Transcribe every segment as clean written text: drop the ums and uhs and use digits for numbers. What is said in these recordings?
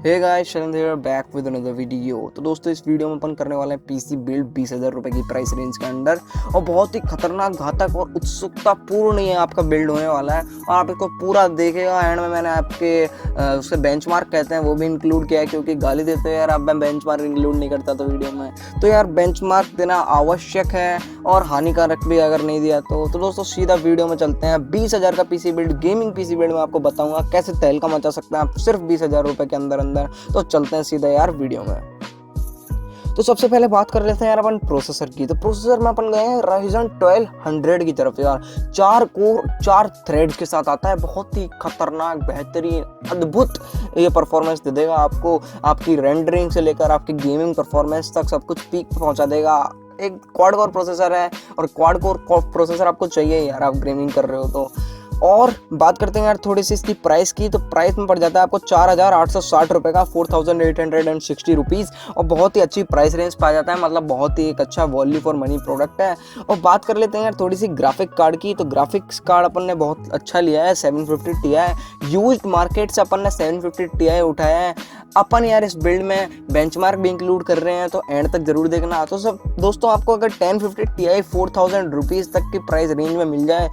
Hey guys, शरण hear back with another video. तो दोस्तों, इस वीडियो में अपन करने वाले हैं पीसी बिल्ड 20,000 रुपये की प्राइस रेंज के अंडर, और बहुत ही खतरनाक, घातक और उत्सुकता पूर्ण ये आपका बिल्ड होने वाला है। और आप इसको पूरा देखेगा। एंड में मैंने आपके उससे बेंचमार्क कहते हैं वो भी इंक्लूड किया है, क्योंकि गाली देते हैं यार अब मैं बेंचमार्क इंक्लूड नहीं करता तो वीडियो में। तो यार बेंचमार्क देना आवश्यक है और हानिकारक भी अगर नहीं दिया तो दोस्तों सीधा वीडियो में चलते हैं। 20,000 का PC build, gaming PC build में आपको बताऊंगा कैसे तहलका मचा सकते हैं आप सिर्फ 20,000 रुपये के अंदर। तो चलते हैं सीधा यार वीडियो में। तो सबसे पहले बात कर लेते हैं यार अपन प्रोसेसर की। तो प्रोसेसर में अपन गए हैं Ryzen 1200 की तरफ यार। 4 कोर 4 थ्रेड्स के साथ आता है। बहुत ही खतरनाक, बेहतरीन, अद्भुत ये परफॉर्मेंस दे देगा आपको। आपकी रेंडरिंग से लेकर आपकी गेमिंग परफॉर्मेंस तक सब कुछ पीक पहुंचा देगा। एक क्वाड कोर प्रोसेसर है और क्वाड कोर प्रोसेसर आपको चाहिए यार, आप गेमिंग कर रहे हो तो। और बात करते हैं यार थोड़ी सी इसकी प्राइस की। तो प्राइस में पड़ जाता है आपको 4,860 रुपये का, 4,860 रुपीज़। और बहुत ही अच्छी प्राइस रेंज पाया जाता है, मतलब बहुत ही एक अच्छा वैल्यू फॉर मनी प्रोडक्ट है। और बात कर लेते हैं यार थोड़ी सी ग्राफिक कार्ड की। तो ग्राफिक्स कार्ड अपन ने बहुत अच्छा लिया है, 750 Ti। यूज्ड मार्केट से अपन ने 750 Ti उठाया है। अपन यार इस बिल्ड में बेंचमार्क भी इंक्लूड कर रहे हैं, तो एंड तक जरूर देखना। तो सब दोस्तों, आपको अगर 1050 Ti 4,000 रुपीज़ तक की प्राइस रेंज में मिल जाए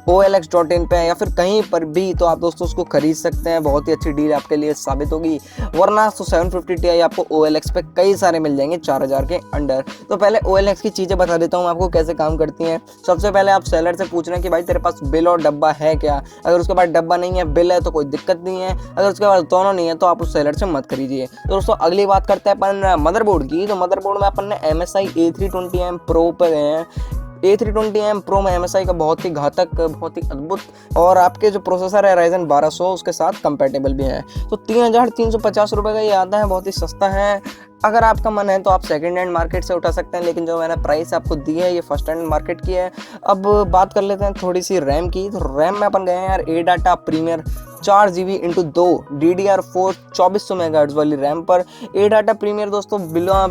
OLX.in पे या फिर कहीं पर भी, तो आप दोस्तों उसको खरीद सकते हैं। बहुत ही अच्छी डील आपके लिए साबित होगी। वरना तो 750 Ti आपको OLX पे कई सारे मिल जाएंगे 4,000 के अंडर। तो पहले OLX की चीज़ें बता देता हूँ आपको कैसे काम करती हैं। सबसे पहले आप सेलर से पूछना कि भाई तेरे पास बिल और डब्बा है क्या। अगर उसके पास डब्बा नहीं है, बिल है, तो कोई दिक्कत नहीं है। अगर उसके पास दोनों नहीं है तो आप उस सेलर से मत खरीदिए। तो दोस्तों अगली बात करते हैं अपन मदरबोर्ड की। तो मदरबोर्ड में अपन ने MSI A320M Pro पे गए हैं। A320M Pro में MSI का बहुत ही घातक, बहुत ही अद्भुत, और आपके जो प्रोसेसर है Ryzen 1200 उसके साथ कंपैटिबल भी है। तो 3,350 रुपये का ये आता है, बहुत ही सस्ता है। अगर आपका मन है तो आप सेकंड हैंड मार्केट से उठा सकते हैं, लेकिन जो मैंने प्राइस आपको दी है ये फर्स्ट हैंड मार्केट की है। अब बात कर लेते हैं थोड़ी सी रैम की। तो रैम में अपन गए हैं यार ADATA premier 4GB × 2 DDR4 2400 megahertz वाली रैम पर। ADATA प्रीमियर दोस्तों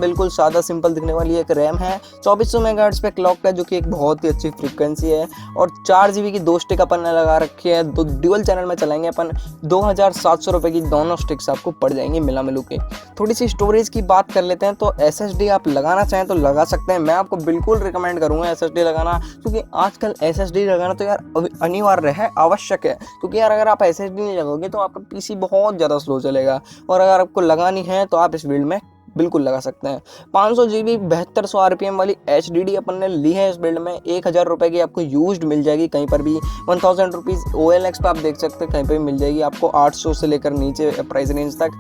बिल्कुल सादा सिंपल दिखने वाली एक रैम है। 2400 मेगाहर्ट्ज़ पे क्लॉक है, जो कि एक बहुत ही अच्छी फ्रीक्वेंसी है। और 4GB की 2 स्टिक अपन ने लगा रखी है। दो ड्यूअल चैनल में चलाएंगे अपन। 2,700 रुपये की दोनों स्टिक्स आपको पड़ जाएंगी मिला मिलू के। थोड़ी सी स्टोरेज की बात कर लेते हैं। तो SSD आप लगाना चाहें तो लगा सकते हैं। मैं आपको बिल्कुल रिकमेंड करूँगा SSD लगाना, क्योंकि आजकल SSD लगाना तो यार अनिवार्य है, आवश्यक है। क्योंकि यार अगर आप SSD नहीं लगाओगे तो आपका पीसी बहुत ज़्यादा स्लो चलेगा। और अगर आपको लगानी है तो आप इस बिल्ड में बिल्कुल लगा सकते हैं। 500 GB 7200 RPM वाली HDD अपन ने ली है इस बिल्ड में। 1,000 रुपये की आपको यूज्ड मिल जाएगी कहीं पर भी। 1,000 रुपीज़ OLX पे आप देख सकते हैं, कहीं पर भी मिल जाएगी आपको 800 से लेकर नीचे प्राइस रेंज तक।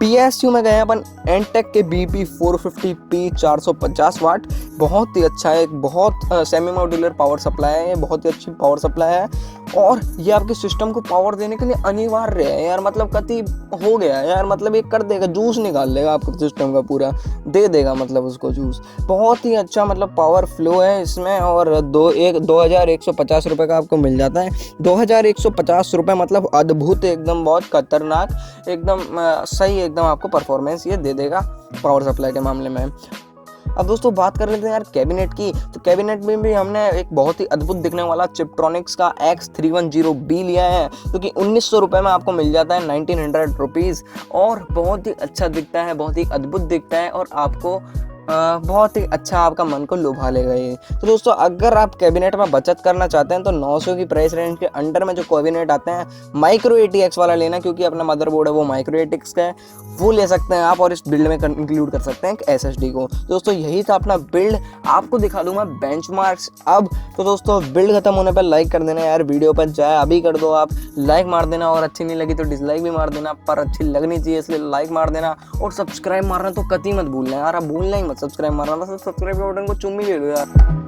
PSU में गए अपन एनटेक के BP450P 450 वाट। बहुत ही अच्छा है, एक बहुत सेमी मॉड्यूलर पावर सप्लाई है, ये बहुत ही अच्छी पावर सप्लाई है। और ये आपके सिस्टम को पावर देने के लिए अनिवार्य है यार, मतलब कति हो गया यार, मतलब ये कर देगा, जूस निकाल लेगा आपके सिस्टम का, पूरा दे देगा मतलब उसको जूस। बहुत ही अच्छा मतलब पावर फ्लो है इसमें। और 2,150 रुपये का आपको मिल जाता है। 2,150 रुपये मतलब अद्भुत, एकदम बहुत खतरनाक, एकदम सही, एकदम आपको परफॉर्मेंस ये दे देगा पावर सप्लाई के मामले में। अब दोस्तों बात कर लेते हैं यार कैबिनेट की। तो कैबिनेट में भी हमने एक बहुत ही अद्भुत दिखने वाला चिपट्रॉनिक्स का X310B लिया है, जो कि 1,900 रुपये में आपको मिल जाता है, 1,900 रुपीज़। और बहुत ही अच्छा दिखता है, बहुत ही अद्भुत दिखता है, और आपको बहुत ही अच्छा आपका मन को लुभा लेगा ये। तो दोस्तों अगर आप कैबिनेट में बचत करना चाहते हैं तो 900 की प्राइस रेंज के अंडर में जो कैबिनेट आते हैं माइक्रो ATX वाला लेना, क्योंकि अपना मदरबोर्ड है वो माइक्रो ATX का है, वो ले सकते हैं आप। और इस बिल्ड में इंक्लूड कर सकते हैं एक SSD को। दोस्तों यही था अपना बिल्ड। आपको दिखा दूंगा बेंचमार्क्स अब। तो दोस्तों बिल्ड खत्म होने पर लाइक कर देना यार, वीडियो पर चाहे अभी कर दो आप, लाइक मार देना। और अच्छी नहीं लगी तो डिसलाइक भी मार देना, पर अच्छी लगनी चाहिए इसलिए लाइक मार देना। और सब्सक्राइब मारना तो कतई मत भूलना यार, आप भूलना ही मत सब्सक्राइब मारना। बस सब्सक्राइब के बटन को चुम ही ले लो यार।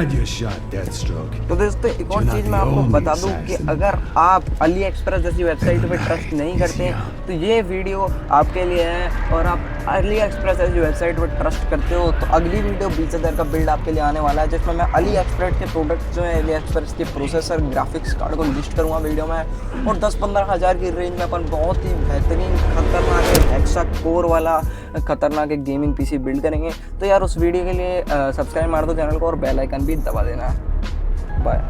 Glad you shot Deathstroke. तो दोस्तों एक और चीज़ मैं आपको बता दूं कि अगर आप अली एक्सप्रेस जैसी वेबसाइट पे ट्रस्ट नहीं करते तो ये वीडियो आपके लिए है, और आप अली एक्सप्रेस जैसी वेबसाइट पे ट्रस्ट करते हो तो अगली वीडियो 20,000 का बिल्ड आपके लिए आने वाला है, जिसमें मैं अली एक्सप्रेस के प्रोडक्ट्स जो है अली एक्सप्रेस के प्रोसेसर ग्राफिक्स कार्ड को लिस्ट करूँगा वीडियो में, और 10-15 हज़ार की रेंज में अपन बहुत ही बेहतरीन खतरनाक हेक्सा कोर वाला खतरनाक एक गेमिंग पीसी बिल्ड करेंगे। तो यार उस वीडियो के लिए सब्सक्राइब मार दो चैनल को और बेल आइकन भी दबा देना। बाय।